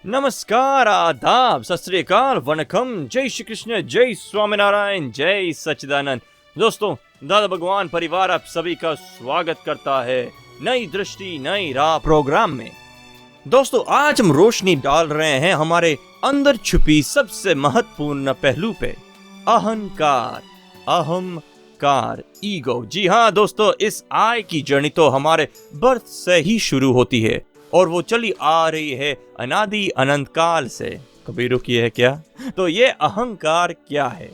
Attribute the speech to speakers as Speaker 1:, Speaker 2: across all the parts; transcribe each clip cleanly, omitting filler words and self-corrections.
Speaker 1: नमस्कार, आदाब, सत श्री अकाल, वनकम, जय श्री कृष्ण, जय स्वामीनारायण, जय सच्चिदानंद। दोस्तों, दादा भगवान परिवार आप सभी का स्वागत करता है नई दृष्टि नई राह प्रोग्राम में। दोस्तों, आज हम रोशनी डाल रहे हैं हमारे अंदर छुपी सबसे महत्वपूर्ण पहलू पे, अहंकार, अहंकार, ईगो। जी हाँ दोस्तों, इस आय की जर्नी तो हमारे बर्थ से ही शुरू होती है और वो चली आ रही है अनादि अनंत काल से। कभी रुकी है क्या? तो ये अहंकार क्या है?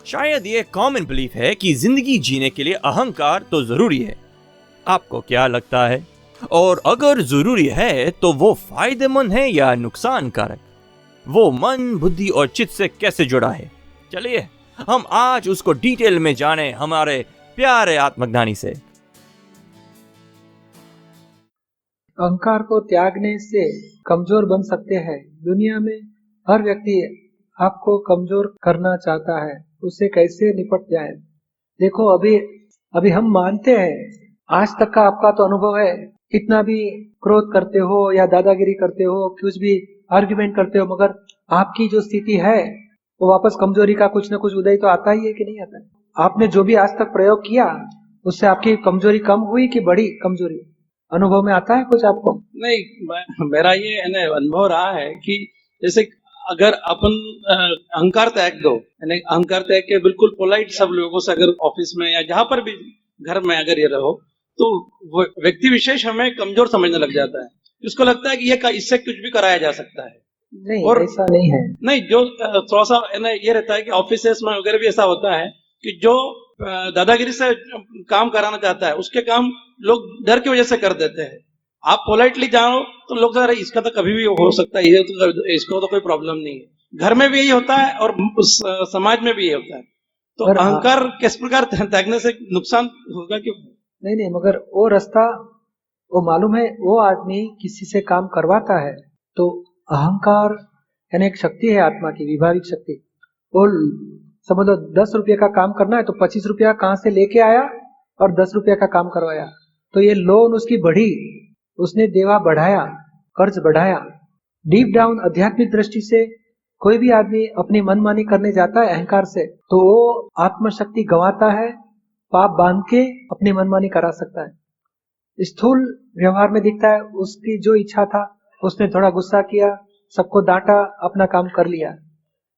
Speaker 1: शायद ये कॉमन बिलीफ है कि जिंदगी जीने के लिए अहंकार तो जरूरी है। आपको क्या लगता है? और अगर जरूरी है तो वो फायदेमंद है या नुकसान कारक? वो मन, बुद्धि और चित्त से कैसे जुड़ा है? चलिए हम आज उसको डिटेल में जाने हमारे प्यारे आत्मज्ञानी से।
Speaker 2: अहंकार को त्यागने से कमजोर बन सकते हैं। दुनिया में हर व्यक्ति आपको कमजोर करना चाहता है, उससे कैसे निपट जाए? देखो, अभी हम मानते हैं, आज तक का आपका तो अनुभव है, कितना भी क्रोध करते हो या दादागिरी करते हो, कुछ भी आर्ग्यूमेंट करते हो, मगर आपकी जो स्थिति है वो वापस कमजोरी का कुछ न कुछ उदय तो आता ही है कि नहीं आता है? आपने जो भी आज तक प्रयोग किया उससे आपकी कमजोरी कम हुई कि बढ़ी कमजोरी? अनुभव में आता है कुछ आपको?
Speaker 3: नहीं, मेरा ये अनुभव रहा है कि जैसे अगर अपन अहंकार त्याग दो, यानी अहंकार त्याग के बिल्कुल पोलाइट सब लोगों से अगर ऑफिस में या जहां पर भी घर में अगर ये रहो, तो व्यक्ति विशेष हमें कमजोर समझने लग जाता है। उसको लगता है कि ये इससे कुछ भी कराया जा सकता है।
Speaker 2: नहीं, और ऐसा नहीं है।
Speaker 3: नहीं, जो थोड़ा सा ये रहता है कि ऑफिस में वगैरह भी ऐसा होता है कि जो दादागिरी से काम कराना चाहता है उसके काम लोग डर की वजह से कर देते हैं। आप पोलाइटली जाओ तो लोग अरे इसका तो कभी भी हो सकता है, इसको तो कोई प्रॉब्लम नहीं है। घर में भी यही होता है और समाज में भी यही होता है। तो अहंकार किस प्रकार त्यागने से नुकसान होगा क्यों?
Speaker 2: नहीं, मगर वो रास्ता वो मालूम है, वो आदमी किसी से काम करवाता है तो अहंकार यानी एक शक्ति है आत्मा की, विभाविक शक्ति। वो समझ लो 10 रुपये का काम करना है तो 25 रुपया कहां से लेके आया और 10 रुपये का काम करवाया, तो ये लोन उसकी बढ़ी, उसने देवा बढ़ाया, कर्ज बढ़ाया। डीप डाउन आध्यात्मिक दृष्टि से कोई भी आदमी अपनी मनमानी करने जाता है अहंकार से, तो वो आत्मशक्ति गंवाता है, पाप बांध के अपनी मनमानी करा सकता है। स्थूल व्यवहार में दिखता है उसकी जो इच्छा था, उसने थोड़ा गुस्सा किया, सबको डांटा, अपना काम कर लिया,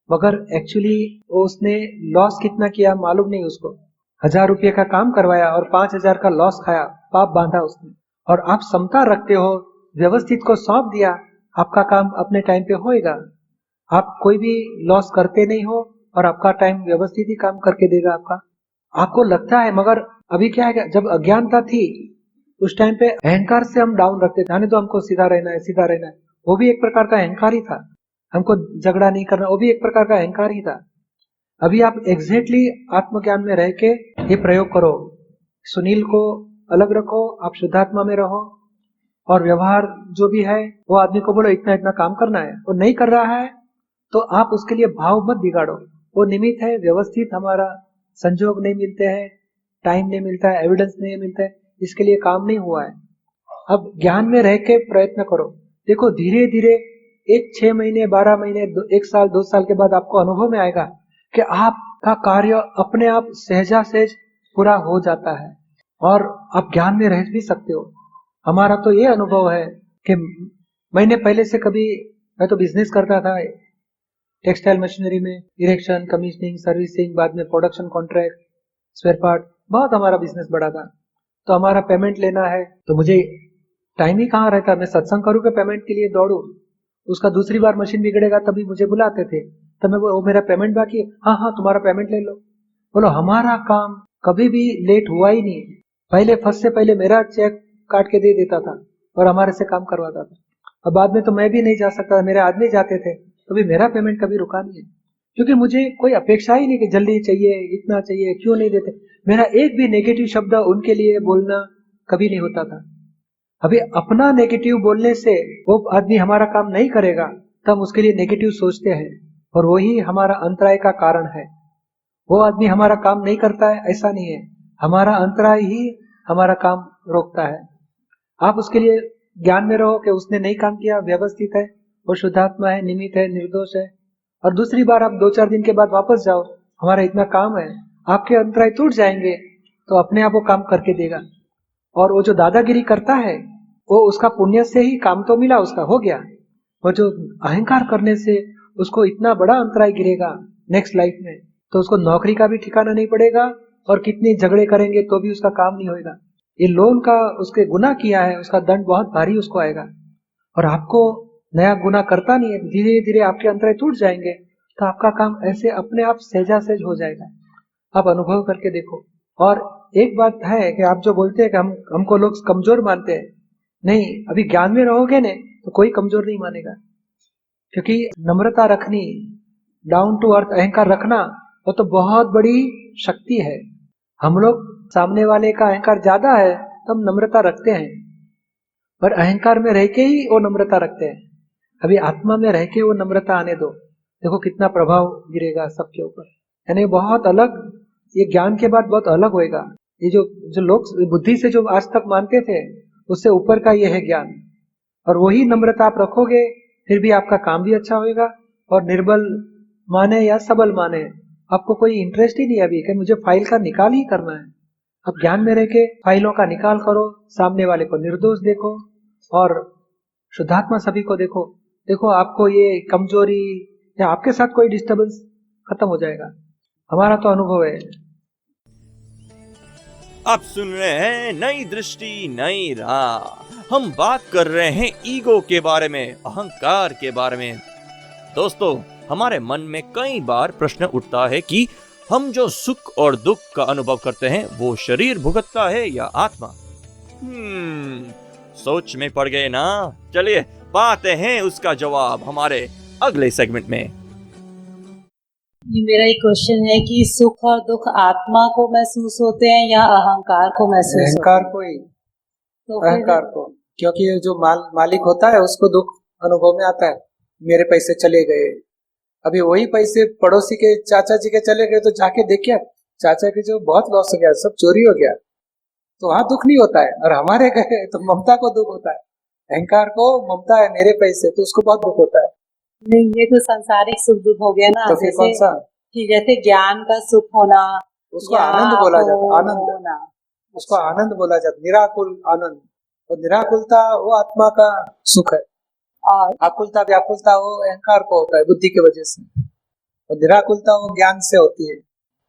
Speaker 2: मगर एक्चुअली उसने लॉस कितना किया मालूम नहीं उसको। 1000 रुपये का काम करवाया और 5000 का लॉस खाया, पाप बांधा उसने। और आप समता रखते हो, व्यवस्थित को सौंप दिया, आपका काम अपने टाइम पे होएगा। आप कोई भी लॉस करते नहीं हो और आपका टाइम व्यवस्थित ही काम करके देगा आपका। आपको लगता है, मगर अभी क्या है, जब अज्ञानता थी उस टाइम पे अहंकार से हम डाउन रखते थे, तो हमको सीधा रहना है, सीधा रहना है, वो भी एक प्रकार का अहंकार ही था। हमको झगड़ा नहीं करना, वो भी एक प्रकार का अहंकार ही था। अभी आप एग्जैक्टली आत्मज्ञान में रह के ये प्रयोग करो, सुनील को अलग रखो, आप शुद्धात्मा में रहो, और व्यवहार जो भी है वो आदमी को बोलो इतना इतना काम करना है, वो नहीं कर रहा है तो आप उसके लिए भाव मत बिगाड़ो। वो निमित्त है, व्यवस्थित हमारा संजोग नहीं मिलते हैं, टाइम नहीं मिलता है, एविडेंस नहीं मिलता है, इसके लिए काम नहीं हुआ है। अब ज्ञान में रह के प्रयत्न करो। देखो, धीरे धीरे 6 महीने, 12 महीने, 1 साल, 2 साल के बाद आपको अनुभव में आएगा कि आपका कार्य अपने आप सहजा सहज पूरा हो जाता है और आप ज्ञान में रह भी सकते हो। हमारा तो ये अनुभव है कि मैंने पहले से मैं तो बिजनेस करता था, टेक्सटाइल मशीनरी में, इरेक्शन, कमीशनिंग, सर्विसिंग, बाद में प्रोडक्शन कॉन्ट्रैक्ट, स्पेयर पार्ट, बहुत हमारा बिजनेस बड़ा था। तो हमारा पेमेंट लेना है तो मुझे टाइम ही कहाँ रहता, मैं सत्संग करूँ कि पेमेंट के लिए दौड़ू। उसका दूसरी बार मशीन बिगड़ेगा तभी मुझे बुलाते थे, तब मैं वो मेरा पेमेंट बाकी है, हाँ तुम्हारा पेमेंट ले लो। बोलो, हमारा काम कभी भी लेट हुआ ही नहीं। पहले फर्स्ट से पहले मेरा चेक काट के दे देता था और हमारे से काम करवाता था। अब बाद में तो मैं भी नहीं जा सकता था, मेरे आदमी जाते थे, तो भी मेरा पेमेंट कभी रुका नहीं है, क्योंकि मुझे कोई अपेक्षा ही नहीं कि जल्दी चाहिए, इतना चाहिए, क्यों नहीं देते। मेरा एक भी नेगेटिव शब्द उनके लिए बोलना कभी नहीं होता था। अभी अपना नेगेटिव बोलने से वो आदमी हमारा काम नहीं करेगा, तो हम उसके लिए नेगेटिव सोचते हैं और वही हमारा अंतराय का कारण है। वो आदमी हमारा काम नहीं करता है ऐसा नहीं है, हमारा अंतराय ही हमारा काम रोकता है। आप उसके लिए ज्ञान में रहो कि उसने नहीं काम किया, व्यवस्थित है, वो शुद्धात्मा है, निमित्त है, निर्दोष है, और दूसरी बार आप 2-4 दिन के बाद वापस जाओ, हमारा इतना काम है, आपके अंतराय टूट जाएंगे, तो अपने आप वो काम करके देगा। और वो जो दादागिरी करता है, वो उसका पुण्य से ही काम तो मिला, उसका हो गया। वो जो अहंकार करने से उसको इतना बड़ा अंतराय गिरेगा नेक्स्ट लाइफ में, तो उसको नौकरी का भी ठिकाना नहीं पड़ेगा, और कितने झगड़े करेंगे तो भी उसका काम नहीं होएगा। ये लोन का उसके गुनाह किया है, उसका दंड बहुत भारी उसको आएगा। और आपको नया गुनाह करता नहीं है, धीरे धीरे आपके अंतराय टूट जाएंगे, तो आपका काम ऐसे अपने आप सहजा सहज हो जाएगा। आप अनुभव करके देखो। और एक बात है कि आप जो बोलते हैं कि हमको लोग कमजोर मानते हैं, नहीं, अभी ज्ञान में रहोगे ने तो कोई कमजोर नहीं मानेगा, क्योंकि नम्रता रखनी, डाउन टू अर्थ अहंकार रखना, वो तो बहुत बड़ी शक्ति है। हम लोग सामने वाले का अहंकार ज्यादा है तो हम नम्रता रखते हैं, पर अहंकार में रह के ही वो नम्रता रखते हैं। अभी आत्मा में रह के वो नम्रता आने दो, देखो कितना प्रभाव गिरेगा सबके ऊपर। यानी बहुत अलग, ये ज्ञान के बाद बहुत अलग होएगा। ये जो लोग बुद्धि से जो आज तक मानते थे, उससे ऊपर का ये है ज्ञान। और वही नम्रता आप रखोगे, फिर भी आपका काम भी अच्छा होएगा। और निर्बल माने या सबल माने, आपको कोई इंटरेस्ट ही नहीं अभी कि मुझे फाइल का निकाल ही करना है। अब ज्ञान में रह के फाइलों का निकाल करो, सामने वाले को निर्दोष देखो और शुद्धात्मा सभी को देखो। देखो आपको ये कमजोरी या आपके साथ कोई डिस्टर्बेंस खत्म हो जाएगा। हमारा तो अनुभव है।
Speaker 1: आप सुन रहे हैं नई दृष्टि नई राह। हम बात कर रहे हैं ईगो के बारे में, अहंकार के बारे में। दोस्तों, हमारे मन में कई बार प्रश्न उठता है कि हम जो सुख और दुख का अनुभव करते हैं वो शरीर भुगतता है या आत्मा। सोच में पड़ गए ना? चलिए पाते हैं उसका जवाब हमारे अगले सेगमेंट में।
Speaker 4: ये मेरा एक क्वेश्चन है कि सुख और दुख आत्मा को महसूस होते हैं या अहंकार को महसूस होते
Speaker 2: अहंकार को ही,
Speaker 4: तो फिर
Speaker 2: अहंकार को, क्योंकि ये जो मालिक होता है उसको दुख अनुभव में आता है। मेरे पैसे चले गए, अभी वही पैसे पड़ोसी के चाचा जी के चले गए, तो जाके देखिए चाचा की जो बहुत लॉस हो गया, सब चोरी हो गया, तो वहां दुख नहीं होता है। और हमारे गए तो ममता को दुख होता है। अहंकार को ममता है मेरे पैसे, तो उसको बहुत दुख होता है।
Speaker 4: नहीं, ये तो सांसारिक सुख दुख हो गया ना।
Speaker 2: तो फिर कौन सा?
Speaker 4: कि जैसे ज्ञान का सुख होना,
Speaker 2: उसको आनंद बोला जाता है, आनंद,
Speaker 4: होना,
Speaker 2: उसको आनंद बोला जाता है, निराकुल आनंद। और निराकुलता वो आत्मा का सुख है,
Speaker 4: और
Speaker 2: आकुलता व्याकुलता वो अहंकार को होता है बुद्धि की वजह से, और निराकुलता वो ज्ञान से होती है।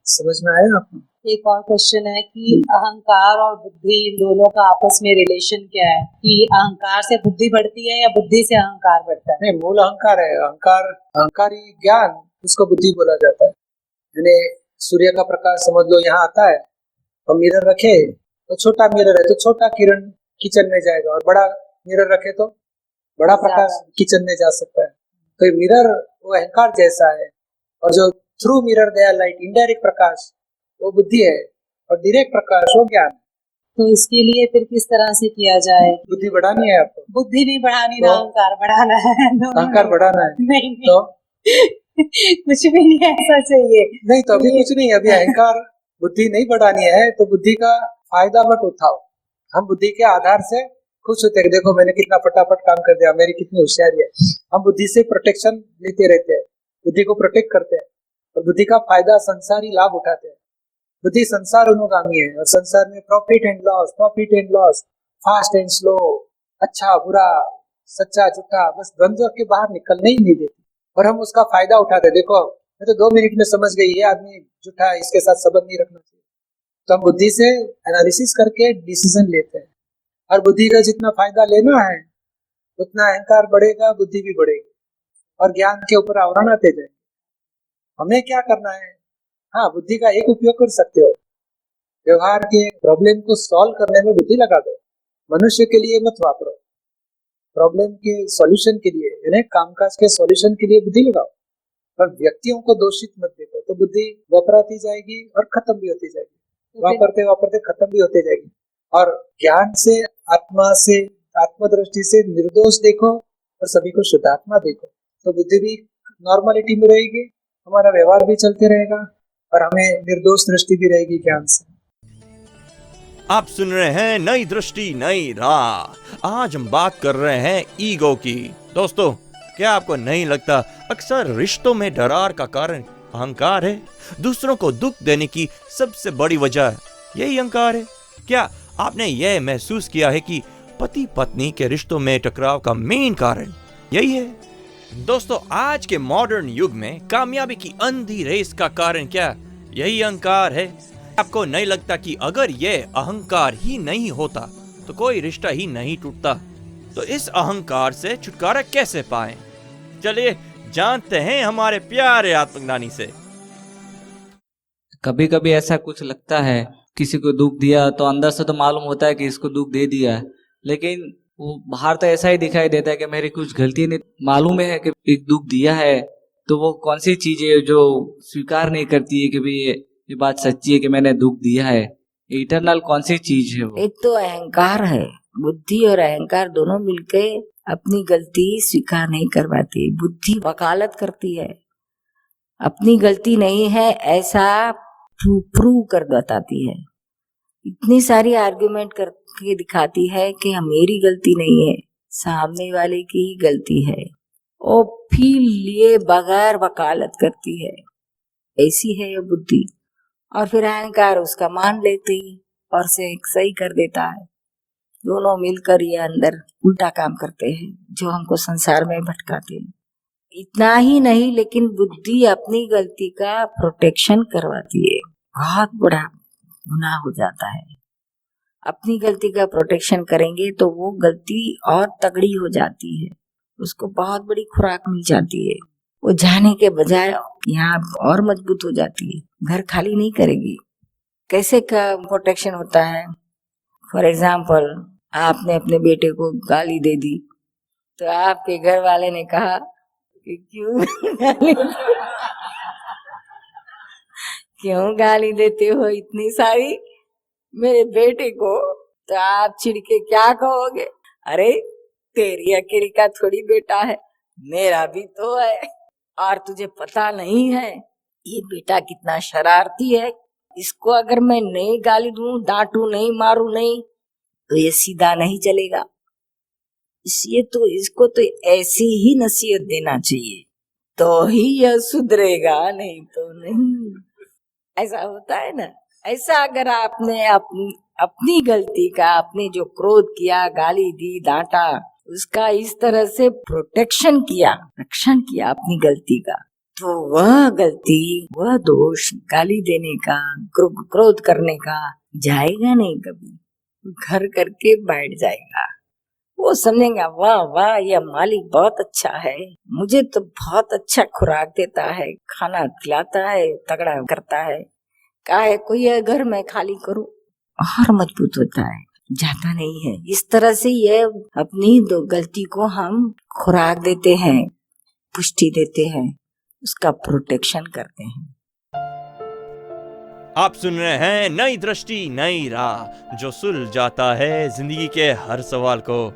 Speaker 2: समझ में आया आपको?
Speaker 4: एक और क्वेश्चन है कि अहंकार और बुद्धि इन दोनों का आपस में रिलेशन क्या है? कि अहंकार से बुद्धि बढ़ती है या बुद्धि से अहंकार बढ़ता है?
Speaker 2: नहीं, मूल अहंकार है। अहंकारी ज्ञान, उसको बुद्धि बोला जाता है। यानी सूर्य का प्रकाश समझ लो यहाँ आता है, और मिरर रखे तो छोटा मिरर है तो छोटा किरण किचन में जाएगा, और बड़ा मिरर रखे तो बड़ा प्रकाश किचन में जा सकता है। तो ये मिरर वो अहंकार जैसा है, और जो थ्रू मिरर गया लाइट, इनडायरेक्ट प्रकाश, वो बुद्धि है, और डायरेक्ट प्रकाश वो ज्ञान।
Speaker 4: तो इसके लिए फिर किस तरह से किया जाए?
Speaker 2: बुद्धि बढ़ानी है आपको,
Speaker 4: बुद्धि नहीं बढ़ानी
Speaker 2: तो
Speaker 4: ना अहंकार बढ़ाना है।
Speaker 2: अहंकार बढ़ाना है।
Speaker 4: नहीं,
Speaker 2: तो
Speaker 4: कुछ भी नहीं ऐसा चाहिए।
Speaker 2: नहीं, तो अभी कुछ नहीं, अभी अहंकार बुद्धि नहीं बढ़ानी है, तो बुद्धि का फायदा मत उठाओ। हम बुद्धि के आधार से खुश होते हैं, देखो मैंने कितना फटाफट काम कर दिया, मेरी कितनी होशियारी है। हम बुद्धि से प्रोटेक्शन लेते रहते हैं, बुद्धि को प्रोटेक्ट करते हैं, और बुद्धि का फायदा संसारी लाभ उठाते हैं। बुद्धि संसार अनुगामी है, और संसार में profit and loss, fast and slow, अच्छा बुरा, सच्चा झूठा, बस द्वंद्व के बाहर निकलने ही नहीं देती, और हम उसका फायदा उठाते। देखो मैं तो 2 मिनट में समझ गई, ये आदमी झूठा है, इसके साथ संबंध नहीं रखना चाहिए। तो हम बुद्धि से एनालिसिस करके डिसीजन लेते हैं, और बुद्धि का जितना फायदा लेना है उतना अहंकार बढ़ेगा, बुद्धि भी बढ़ेगी, और ज्ञान के ऊपर आवरण आते जाएंगे। हमें क्या करना है? हाँ, बुद्धि का एक उपयोग कर सकते हो, व्यवहार के प्रॉब्लम को सॉल्व करने में बुद्धि लगा दो। मनुष्य के लिए मत वापरो, प्रॉब्लम के सॉल्यूशन के लिए, यानी कामकाज के सॉल्यूशन के लिए बुद्धि लगाओ, पर व्यक्तियों को दोषित मत देखो, तो बुद्धि वापराती जाएगी और खत्म भी होती जाएगी, वापरते वापरते खत्म भी होते जाएगी। और ज्ञान से, आत्मा से, आत्मदृष्टि से निर्दोष देखो, और सभी को शुद्धात्मा देखो, तो बुद्धि भी नॉर्मलिटी में रहेगी, हमारा व्यवहार भी चलते रहेगा, और हमें निर्दोष दृष्टि भी रहेगी ज्ञान से।
Speaker 1: आप सुन रहे हैं नई दृष्टि नई राह। आज हम बात कर रहे हैं ईगो की। दोस्तों, क्या आपको नहीं लगता अक्सर रिश्तों में दरार का कारण अहंकार है? दूसरों को दुख देने की सबसे बड़ी वजह यही अहंकार है। क्या आपने यह महसूस किया है कि पति पत्नी के रिश्तों में टकराव का मेन कारण यही है? दोस्तों, आज के मॉडर्न युग में कामयाबी की अंधी रेस का कारण क्या यही अहंकार है? आपको नहीं लगता कि अगर यह अहंकार ही नहीं होता तो कोई रिश्ता ही नहीं टूटता? तो इस अहंकार से छुटकारा कैसे पाएं? चलिए जानते हैं हमारे प्यारे आत्मज्ञानी से।
Speaker 5: कभी कभी ऐसा कुछ लगता है, किसी को दुख दिया तो अंदर से तो मालूम होता है कि इसको दुख दे दिया है, लेकिन वो बाहर तो ऐसा ही दिखाई देता है कि मेरी कुछ गलती नहीं। मालूम है कि एक दुख दिया है, तो वो कौन सी चीज है जो स्वीकार नहीं करती है कि भाई ये बात सच्ची है कि मैंने दुख दिया है? इंटरनल कौन सी चीज है वो?
Speaker 6: एक तो अहंकार है। बुद्धि और अहंकार दोनों मिलके अपनी गलती स्वीकार नहीं करवाती। बुद्धि वकालत करती है, अपनी गलती नहीं है ऐसा प्रूव कर बताती है। इतनी सारी आर्ग्यूमेंट करके दिखाती है कि मेरी गलती नहीं है, सामने वाले की ही गलती है। वो फील लिए बगैर वकालत करती है। ऐसी है ये बुद्धि। और फिर अहंकार उसका मान लेते ही और से सही कर देता है। दोनों मिलकर ये अंदर उल्टा काम करते हैं जो हमको संसार में भटकाते हैं। इतना ही नहीं, लेकिन बुद्धि अपनी गलती का प्रोटेक्शन करवाती है। बहुत बड़ा गुनाह हो जाता है। अपनी गलती का प्रोटेक्शन करेंगे तो वो गलती और तगड़ी हो जाती है, उसको बहुत बड़ी खुराक मिल जाती है। वो जाने के बजाय यहाँ और मजबूत हो जाती है, घर खाली नहीं करेगी। कैसे का प्रोटेक्शन होता है? फॉर एग्जाम्पल, आपने अपने बेटे को गाली दे दी तो आपके घर वाले ने कहा कि क्यों गाली देते हो इतनी सारी मेरे बेटे को? तो आप चिढ़ के क्या कहोगे? अरे तेरी अकेली का थोड़ी बेटा है, मेरा भी तो है। और तुझे पता नहीं है ये बेटा कितना शरारती है, इसको अगर मैं नहीं गाली दूं, डांटू नहीं, मारू नहीं तो ये सीधा नहीं चलेगा। इसलिए तो इसको तो ऐसी ही नसीहत देना चाहिए तो ही यह सुधरेगा, नहीं तो नहीं। ऐसा होता है ना। ऐसा अगर आपने अपनी गलती का, आपने जो क्रोध किया, गाली दी, डांटा, उसका इस तरह से प्रोटेक्शन किया, रक्षण किया अपनी गलती का, तो वह गलती, वह दोष गाली देने का, क्रोध करने का जाएगा नहीं कभी, घर करके बैठ जाएगा। वो समझेगा वाह वाह यह मालिक बहुत अच्छा है, मुझे तो बहुत अच्छा खुराक देता है, खाना खिलाता है, तगड़ा करता है, काहे कोई घर में खाली करूं। और मजबूत होता है, जाता नहीं है। इस तरह से ये अपनी दो गलती को हम खुराक देते हैं, पुष्टि देते हैं, उसका प्रोटेक्शन करते हैं।
Speaker 1: आप सुन रहे हैं नई दृष्टि नई राह, जो सुलझ जाता है जिंदगी के हर सवाल को।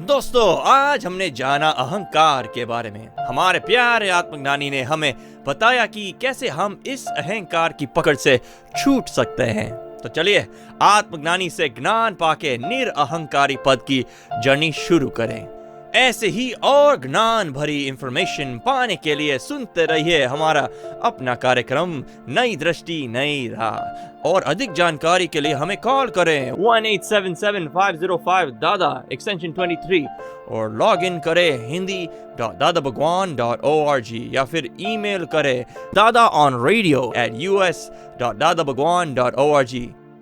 Speaker 1: दोस्तों, आज हमने जाना अहंकार के बारे में। हमारे प्यारे आत्मज्ञानी ने हमें बताया कि कैसे हम इस अहंकार की पकड़ से छूट सकते हैं। तो चलिए आत्मज्ञानी से ज्ञान पाके निरअहंकारी पद की जर्नी शुरू करें। ऐसे ही और ज्ञान भरी इंफॉर्मेशन पाने के लिए सुनते रहिए हमारा अपना कार्यक्रम नई दृष्टि नई राह। और अधिक जानकारी के लिए हमें कॉल करें 1877-505 एक्सटेंशन 23 और लॉग इन करें hindi.dadabhagwan.org या फिर ईमेल करें dadaonradio@us.dadabhagwan.org।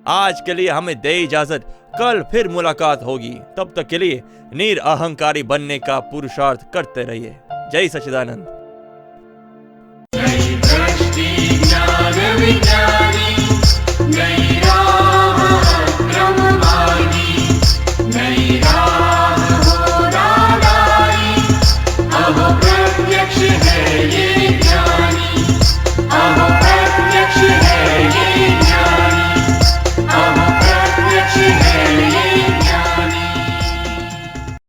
Speaker 1: आज के लिए हमें दे इजाजत, कल फिर मुलाकात होगी। तब तक के लिए निरअहंकारी बनने का पुरुषार्थ करते रहिए। जय सच्चिदानंद।